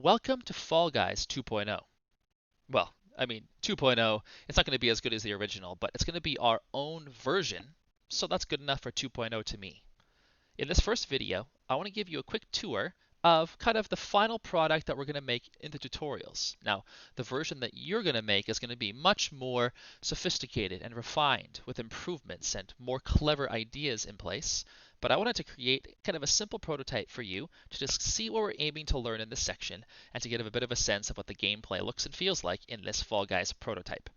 Welcome to Fall Guys 2.0. Well, I mean, 2.0, it's not going to be as good as the original, but it's going to be our own version, so that's good enough for 2.0 to me. In this first video, I want to give you a quick tour of kind of the final product that we're going to make in the tutorials. Now, the version that you're going to make is going to be much more sophisticated and refined with improvements and more clever ideas in place. But I wanted to create kind of a simple prototype for you to just see what we're aiming to learn in this section and to get a bit of a sense of what the gameplay looks and feels like in this Fall Guys prototype.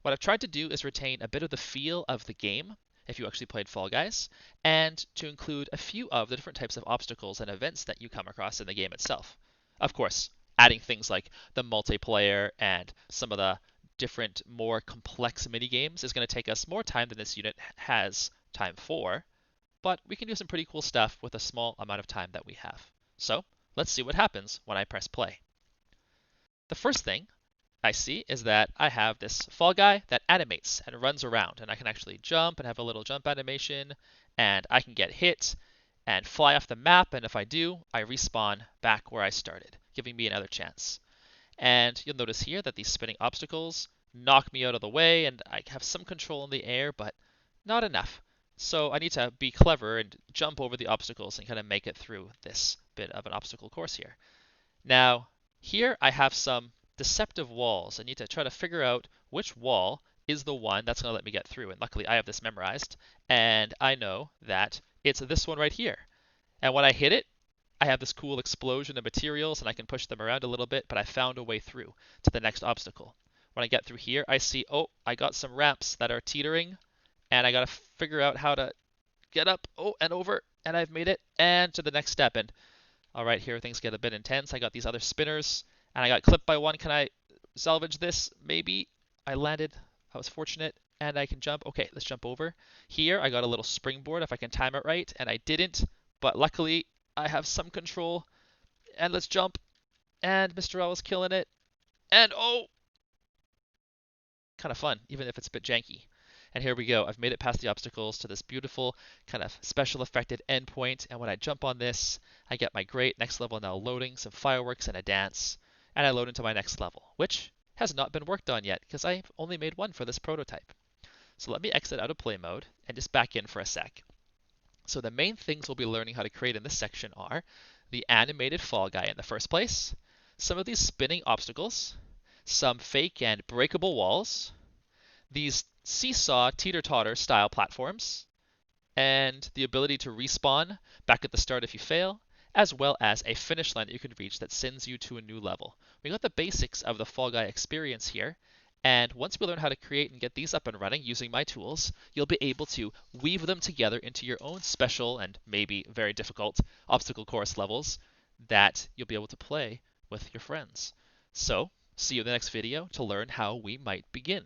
What I've tried to do is retain a bit of the feel of the game, if you actually played Fall Guys, and to include a few of the different types of obstacles and events that you come across in the game itself. Of course, adding things like the multiplayer and some of the different, more complex mini games is going to take us more time than this unit has time for, but we can do some pretty cool stuff with a small amount of time that we have. So let's see what happens when I press play. The first thing I see is that I have this fall guy that animates and runs around, and I can actually jump and have a little jump animation, and I can get hit and fly off the map, and if I do, I respawn back where I started, giving me another chance. And you'll notice here that these spinning obstacles knock me out of the way, and I have some control in the air, but not enough. So I need to be clever and jump over the obstacles and kind of make it through this bit of an obstacle course here. Now, here I have some deceptive walls. I need to try to figure out which wall is the one that's going to let me get through. And luckily, I have this memorized, and I know that it's this one right here. And when I hit it, I have this cool explosion of materials, and I can push them around a little bit, but I found a way through to the next obstacle. When I get through here, I see, oh, I got some ramps that are teetering, and I got to figure out how to get up, oh, and over, and I've made it, and to the next step. And all right, here things get a bit intense. I got these other spinners, and I got clipped by one. Can I salvage this? Maybe. I landed. I was fortunate, and I can jump. Okay, let's jump over. Here, I got a little springboard if I can time it right, and I didn't, but luckily, I have some control. And let's jump. And Mr. L is killing it. And oh, kind of fun, even if it's a bit janky. And here we go. I've made it past the obstacles to this beautiful kind of special effected endpoint. And when I jump on this, I get my great next level now loading, some fireworks and a dance. And I load into my next level, which has not been worked on yet because I've only made one for this prototype. So let me exit out of play mode and just back in for a sec. So the main things we'll be learning how to create in this section are the animated fall guy in the first place, some of these spinning obstacles, some fake and breakable walls, these seesaw teeter-totter style platforms, and the ability to respawn back at the start if you fail, as well as a finish line that you can reach that sends you to a new level. We got the basics of the Fall Guy experience here, and once we learn how to create and get these up and running using my tools, you'll be able to weave them together into your own special and maybe very difficult obstacle course levels that you'll be able to play with your friends. So, see you in the next video to learn how we might begin.